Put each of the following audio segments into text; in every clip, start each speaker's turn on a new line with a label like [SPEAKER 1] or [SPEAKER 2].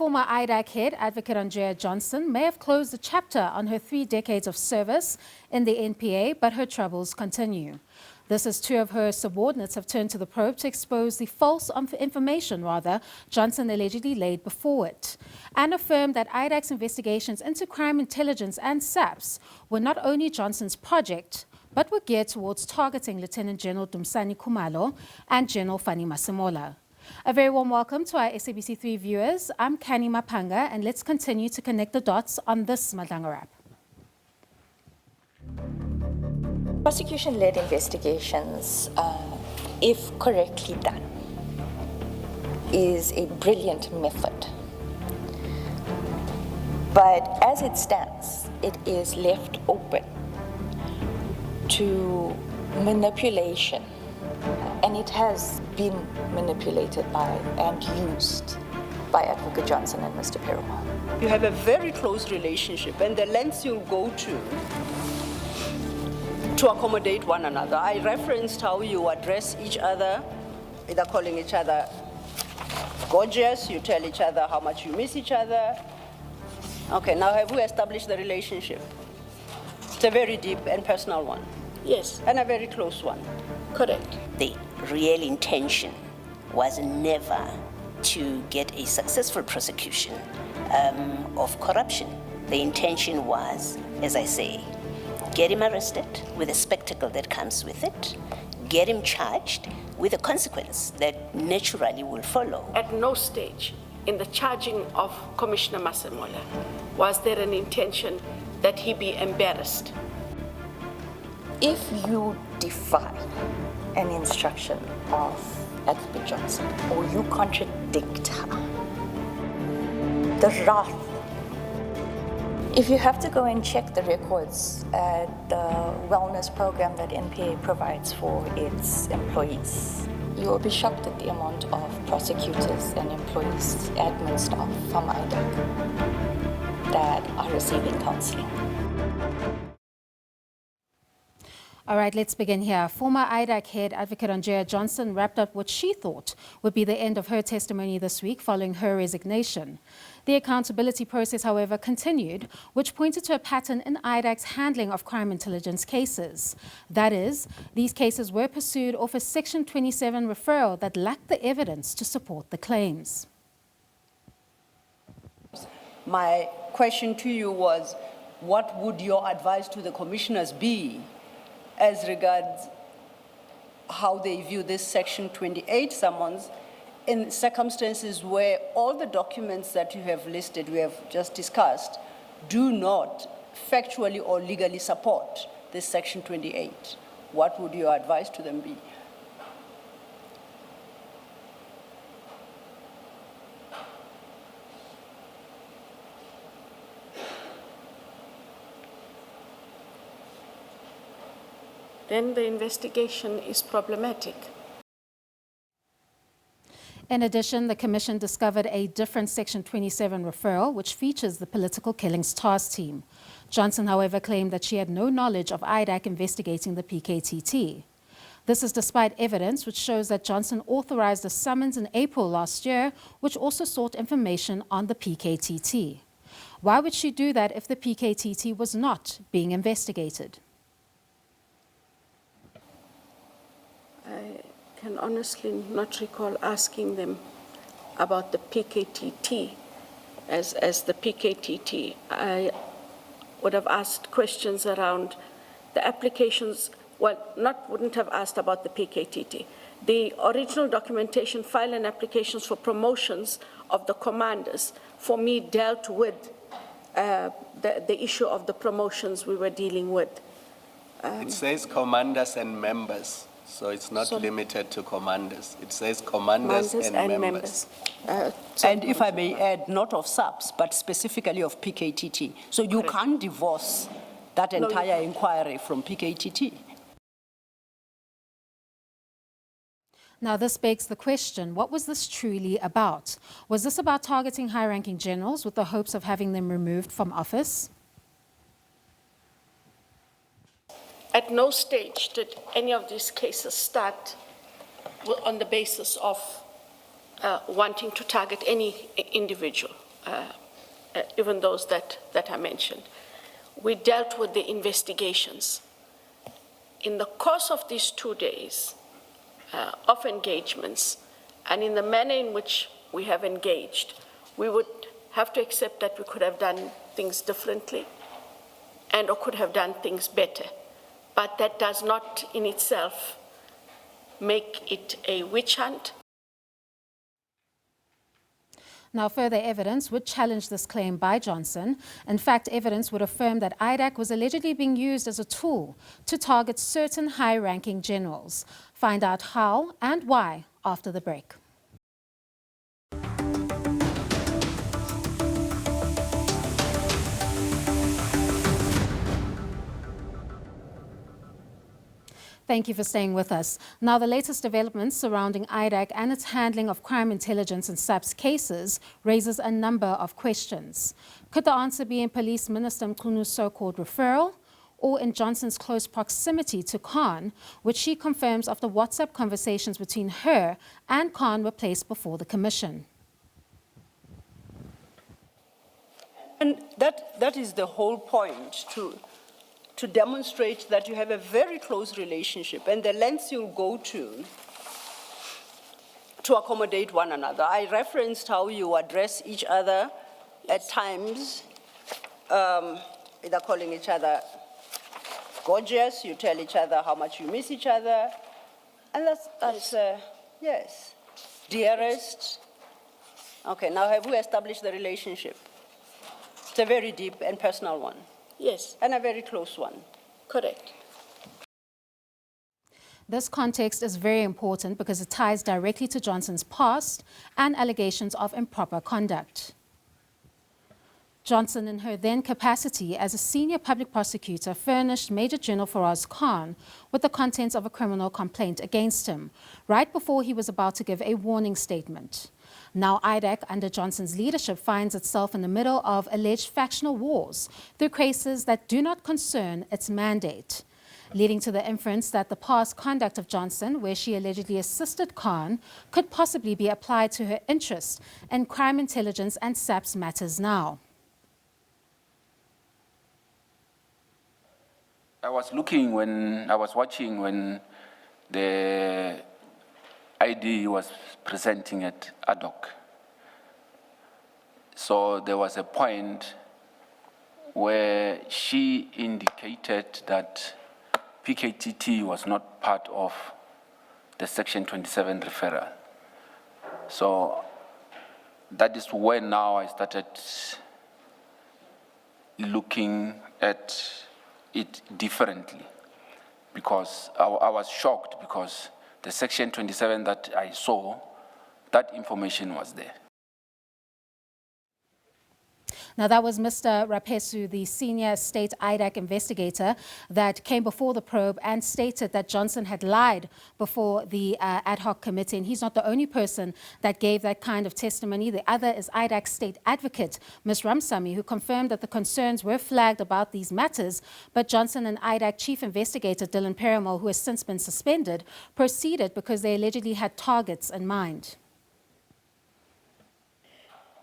[SPEAKER 1] Former IDAC head Advocate Andrea Johnson may have closed the chapter on her 3 decades of service in the NPA, but her troubles continue. This as 2 of her subordinates have turned to the probe to expose the false information, Johnson allegedly laid before it, and affirmed that IDAC's investigations into crime intelligence and SAPS were not only Johnson's project, but were geared towards targeting Lieutenant General Dumsani Khumalo and General Fani Masemola. A very warm welcome to our SABC3 viewers. I'm Kani Mapanga, and let's continue to connect the dots on this Madlanga Wrap.
[SPEAKER 2] Prosecution-led investigations, if correctly done, is a brilliant method. But as it stands, it is left open to manipulation, and it has been manipulated by and used by Advocate Johnson and Mr. Perumal.
[SPEAKER 3] You have a very close relationship, and the lengths you'll go to accommodate one another. I referenced how you address each other, either calling each other gorgeous, you tell each other how much you miss each other. Okay, now have we established the relationship? It's a very deep and personal one. Yes, and a very close one. Correct.
[SPEAKER 4] The real intention was never to get a successful prosecution of corruption. The intention was, as I say, get him arrested with the spectacle that comes with it, get him charged with a consequence that naturally will follow.
[SPEAKER 5] At no stage in the charging of Commissioner Masemola was there an intention that he be embarrassed.
[SPEAKER 2] If you defy an instruction of Advocate Johnson or you contradict her, the wrath. If you have to go and check the records at the wellness program that NPA provides for its employees, you will be shocked at the amount of prosecutors and employees, admin staff from IDAC that are receiving counseling.
[SPEAKER 1] All right, let's begin here. Former IDAC head Advocate Andrea Johnson wrapped up what she thought would be the end of her testimony this week following her resignation. The accountability process, however, continued, which pointed to a pattern in IDAC's handling of crime intelligence cases. That is, these cases were pursued off a Section 27 referral that lacked the evidence to support the claims.
[SPEAKER 3] My question to you was, what would your advice to the commissioners be as regards how they view this Section 28 summons in circumstances where all the documents that you have listed, we have just discussed, do not factually or legally support this Section 28? What would your advice to them be?
[SPEAKER 5] Then the investigation is problematic.
[SPEAKER 1] In addition, the Commission discovered a different Section 27 referral, which features the Political Killings Task Team. Johnson, however, claimed that she had no knowledge of IDAC investigating the PKTT. This is despite evidence which shows that Johnson authorized a summons in April last year, which also sought information on the PKTT. Why would she do that if the PKTT was not being investigated?
[SPEAKER 5] I can honestly not recall asking them about the PKTT as the PKTT. I would have asked questions around the applications, wouldn't have asked about the PKTT. The original documentation, file and applications for promotions of the commanders, for me, dealt with the issue of the promotions we were dealing with.
[SPEAKER 6] It says commanders and members. So it's not limited to commanders. It says commanders and members.
[SPEAKER 3] And if I may add, not of SAPS, but specifically of PKTT. So you can't divorce that entire inquiry from PKTT.
[SPEAKER 1] Now, this begs the question, what was this truly about? Was this about targeting high-ranking generals with the hopes of having them removed from office?
[SPEAKER 5] At no stage did any of these cases start on the basis of wanting to target any individual. even those that I mentioned. We dealt with the investigations. In the course of these 2 days of engagements, and in the manner in which we have engaged, we would have to accept that we could have done things differently and or could have done things better. But that does not in itself make it a witch hunt.
[SPEAKER 1] Now, further evidence would challenge this claim by Johnson. In fact, evidence would affirm that IDAC was allegedly being used as a tool to target certain high-ranking generals. Find out how and why after the break. Thank you for staying with us. Now, the latest developments surrounding IDAC and its handling of crime intelligence and SAPS cases raises a number of questions. Could the answer be in Police Minister Mchunu's so-called referral, or in Johnson's close proximity to Khan, which she confirms after WhatsApp conversations between her and Khan were placed before the Commission?
[SPEAKER 3] And that is the whole point, to demonstrate that you have a very close relationship and the lengths you'll go to accommodate one another. I referenced how you address each other at times, either calling each other gorgeous, you tell each other how much you miss each other, and that's yes, dearest. Okay, now have we established the relationship? It's a very deep and personal one.
[SPEAKER 5] Yes.
[SPEAKER 3] And a very close one.
[SPEAKER 5] Correct.
[SPEAKER 1] This context is very important because it ties directly to Johnson's past and allegations of improper conduct. Johnson, in her then capacity as a senior public prosecutor, furnished Major General Faraz Khan with the contents of a criminal complaint against him, right before he was about to give a warning statement. Now, IDAC, under Johnson's leadership, finds itself in the middle of alleged factional wars through cases that do not concern its mandate, leading to the inference that the past conduct of Johnson, where she allegedly assisted Khan, could possibly be applied to her interest in crime intelligence and SAPS matters now.
[SPEAKER 7] I was watching when the ID was presenting at IDAC. So there was a point where she indicated that PKTT was not part of the Section 27 referral. So that is when now I started looking at it differently, because I was shocked because the Section 27 that I saw, that information was there.
[SPEAKER 1] Now, that was Mr. Rapesu, the senior state IDAC investigator that came before the probe and stated that Johnson had lied before the ad hoc committee. And he's not the only person that gave that kind of testimony. The other is IDAC state advocate, Ms. Ramsamy, who confirmed that the concerns were flagged about these matters, but Johnson and IDAC chief investigator Dylan Perumal, who has since been suspended, proceeded because they allegedly had targets in mind.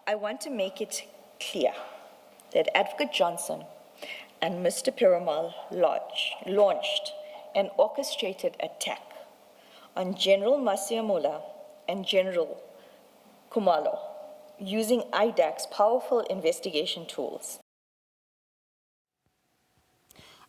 [SPEAKER 2] I want to make it clear that Advocate Johnson and Mr. Perumal launched an orchestrated attack on General Masemola and General Khumalo using IDAC's powerful investigation tools.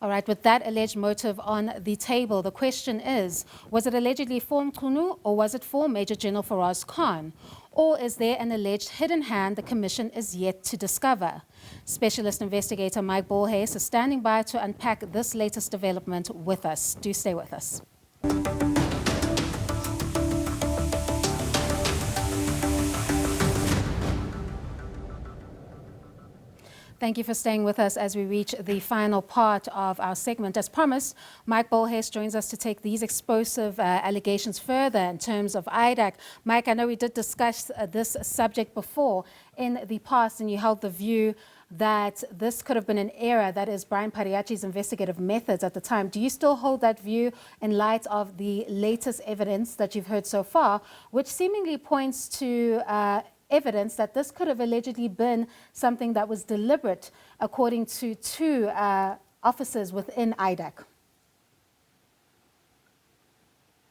[SPEAKER 1] All right, with that alleged motive on the table, the question is, was it allegedly for Mchunu or was it for Major General Faraz Khan? Or is there an alleged hidden hand the Commission is yet to discover? Specialist investigator Mike Bolhase is standing by to unpack this latest development with us. Do stay with us. Thank you for staying with us as we reach the final part of our segment. As promised, Mike Bolhase joins us to take these explosive allegations further in terms of IDAC. Mike, I know we did discuss this subject before in the past, and you held the view that this could have been an error, that is Brian Pariachi's investigative methods at the time. Do you still hold that view in light of the latest evidence that you've heard so far, which seemingly points to evidence that this could have allegedly been something that was deliberate, according to two officers within IDAC.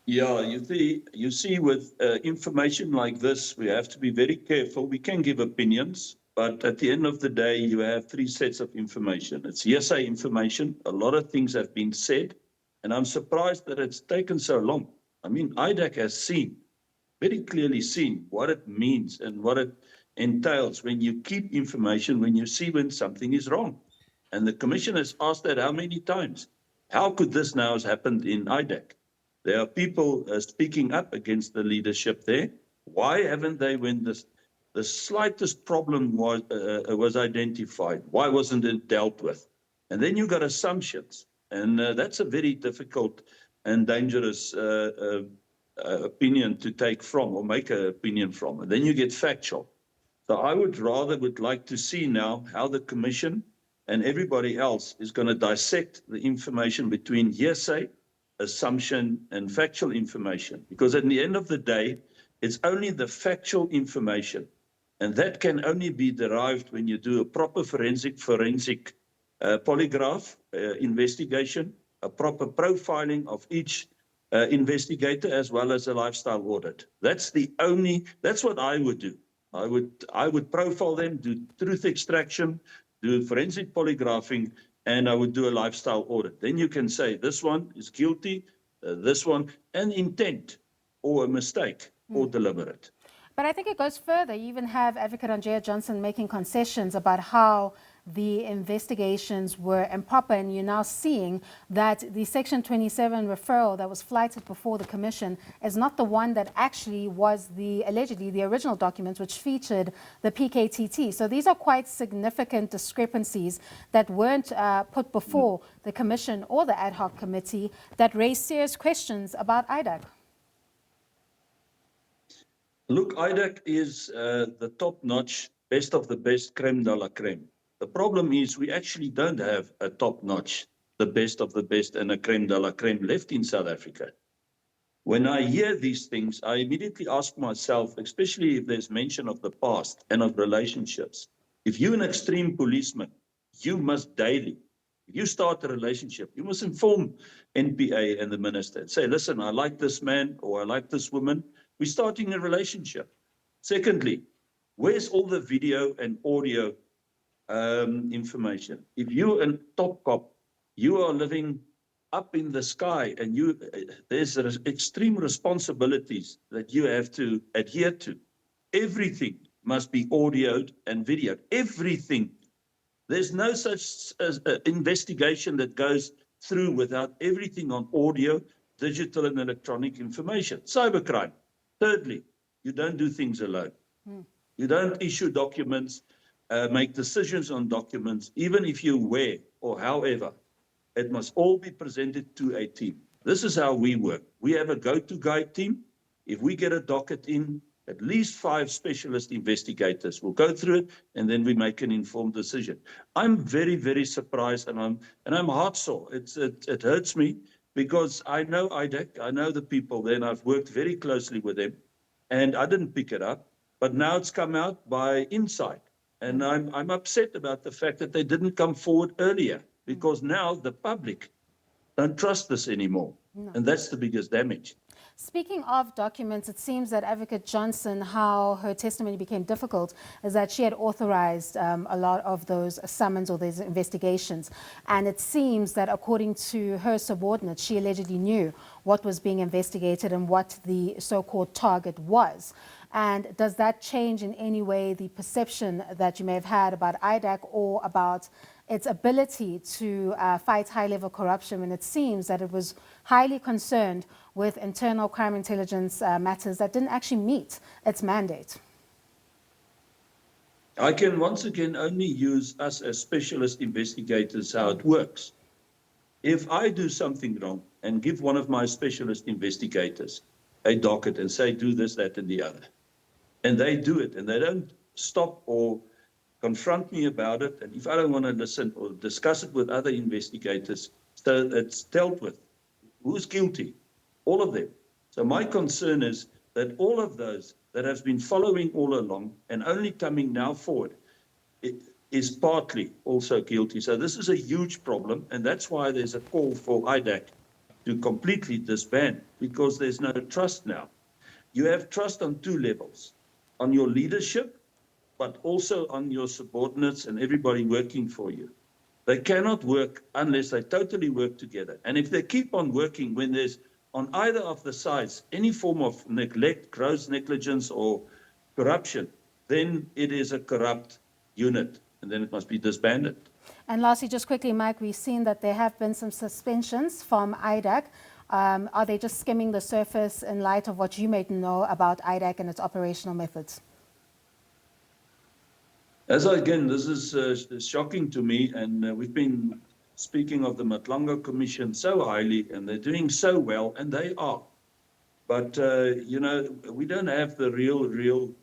[SPEAKER 8] Yeah, you see, with information like this, we have to be very careful. We can give opinions, but at the end of the day, you have three sets of information. It's hearsay information. A lot of things have been said, and I'm surprised that it's taken so long. I mean, IDAC has seen, very clearly seen, what it means and what it entails when you keep information, when you see when something is wrong. And the Commission has asked that how many times? How could this now have happened in IDAC? There are people speaking up against the leadership there. Why haven't they, when the slightest problem was identified, why wasn't it dealt with? And then you got assumptions, and that's a very difficult and dangerous opinion to take from or make an opinion from. And then you get factual. So I would like to see now how the Commission and everybody else is going to dissect the information between hearsay, assumption, and factual information. Because at the end of the day, it's only the factual information. And that can only be derived when you do a proper forensic polygraph investigation, a proper profiling of each investigator, as well as a lifestyle audit. That's what I would do. I would profile them, do truth extraction, do forensic polygraphing, and I would do a lifestyle audit. Then you can say this one is guilty, this one, and intent, or a mistake, or deliberate.
[SPEAKER 1] But I think it goes further. You even have Advocate Andrea Johnson making concessions about how the investigations were improper, and you're now seeing that the Section 27 referral that was flighted before the Commission is not the one that actually was allegedly the original document which featured the PKTT. So these are quite significant discrepancies that weren't put before the Commission or the ad hoc committee that raised serious questions about IDAC.
[SPEAKER 8] Look, IDAC is the top-notch, best of the best, creme de la creme. The problem is we actually don't have a top-notch, the best of the best, and a creme de la creme left in South Africa. When I hear these things, I immediately ask myself, especially if there's mention of the past and of relationships, if you're an extreme policeman, you must daily, if you start a relationship, you must inform NPA and the minister and say, listen, I like this man or I like this woman. We're starting a relationship. Secondly, where's all the video and audio information? If you're a top cop, you are living up in the sky, and there's extreme responsibilities that you have to adhere to. Everything must be audioed and videoed. Everything. There's no such investigation that goes through without everything on audio, digital and electronic information. Cybercrime. Thirdly, you don't do things alone. You don't issue documents, make decisions on documents, even if you're aware or however. It must all be presented to a team. This is how we work. We have a go-to-guide team. If we get a docket in, at least 5 specialist investigators will go through it, and then we make an informed decision. I'm very, very surprised, and I'm heartsore. It hurts me because I know IDAC, I know the people there, and I've worked very closely with them, and I didn't pick it up, but now it's come out by insight, and I'm upset about the fact that they didn't come forward earlier, because now the public don't trust this anymore, and that's the biggest damage.
[SPEAKER 1] Speaking of documents, it seems that Advocate Johnson, how her testimony became difficult is that she had authorized a lot of those summons or those investigations. And it seems that according to her subordinates, she allegedly knew what was being investigated and what the so-called target was. And does that change in any way the perception that you may have had about IDAC or about its ability to fight high-level corruption, when it seems that it was highly concerned with internal crime intelligence matters that didn't actually meet its mandate?
[SPEAKER 8] I can once again only use us as specialist investigators how it works. If I do something wrong and give one of my specialist investigators a docket and say, do this, that, and the other, and they do it, and they don't stop or confront me about it, and if I don't want to listen or discuss it with other investigators, so it's dealt with. Who's guilty? All of them. So my concern is that all of those that has been following all along and only coming now forward is partly also guilty. So this is a huge problem, and that's why there's a call for IDAC to completely disband, because there's no trust now. You have trust on two levels, on your leadership, but also on your subordinates and everybody working for you. They cannot work unless they totally work together. And if they keep on working when there's on either of the sides any form of neglect, gross negligence or corruption, then it is a corrupt unit, and then it must be disbanded.
[SPEAKER 1] And lastly, just quickly, Mike, we've seen that there have been some suspensions from IDAC. Are they just skimming the surface in light of what you may know about IDAC and its operational methods?
[SPEAKER 8] Again, this is shocking to me, and we've been speaking of the Madlanga Commission so highly, and they're doing so well, and they are. But, you know, we don't have the real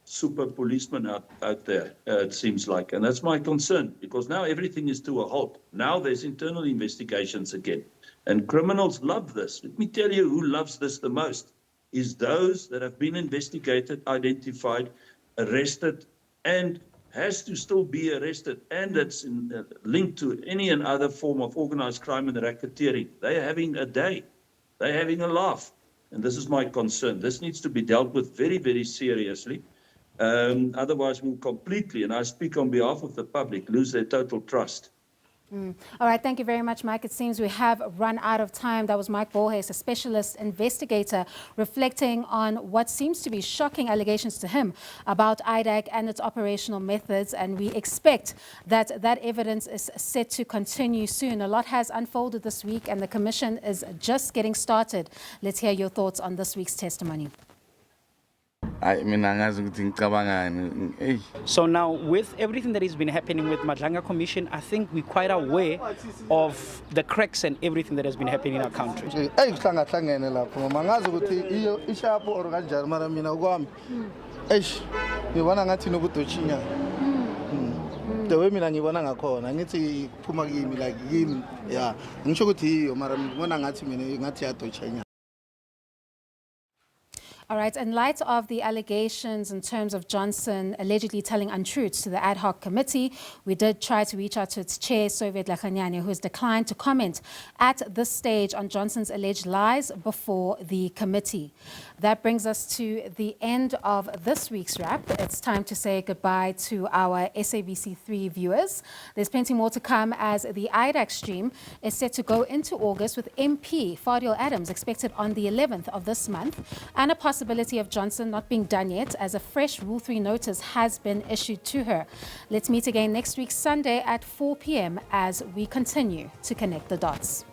[SPEAKER 8] super policeman out there, it seems like. And that's my concern, because now everything is to a halt. Now there's internal investigations again. And criminals love this. Let me tell you who loves this the most, is those that have been investigated, identified, arrested, and has to still be arrested, and that's linked to any and other form of organized crime and racketeering. They're having a day. They're having a laugh. And this is my concern. This needs to be dealt with very, very seriously. Otherwise, we'll completely, and I speak on behalf of the public, lose their total trust.
[SPEAKER 1] All right, thank you very much, Mike. It seems we have run out of time. That was Mike Borges, a specialist investigator, reflecting on what seems to be shocking allegations to him about IDAC and its operational methods. And we expect that that evidence is set to continue soon. A lot has unfolded this week, and the Commission is just getting started. Let's hear your thoughts on this week's testimony.
[SPEAKER 9] So now, with everything that has been happening with Madlanga Commission, I think we're quite aware of the cracks and everything that has been happening in our country.
[SPEAKER 10] The way mina ngibona ngakhona ngithi phuma kimi like yimi yeah ngisho ukuthi iyo mara ngibona ngathi mina ngathi yadochenya.
[SPEAKER 1] All right, in light of the allegations in terms of Johnson allegedly telling untruths to the ad hoc committee, we did try to reach out to its chair, Soviet Lakhanyane, who has declined to comment at this stage on Johnson's alleged lies before the committee. That brings us to the end of this week's wrap. It's time to say goodbye to our SABC3 viewers. There's plenty more to come, as the IDAC stream is set to go into August, with MP Fadil Adams expected on the 11th of this month, and a possibility of Johnson not being done yet, as a fresh Rule 3 notice has been issued to her. Let's meet again next week, Sunday at 4 p.m. as we continue to connect the dots.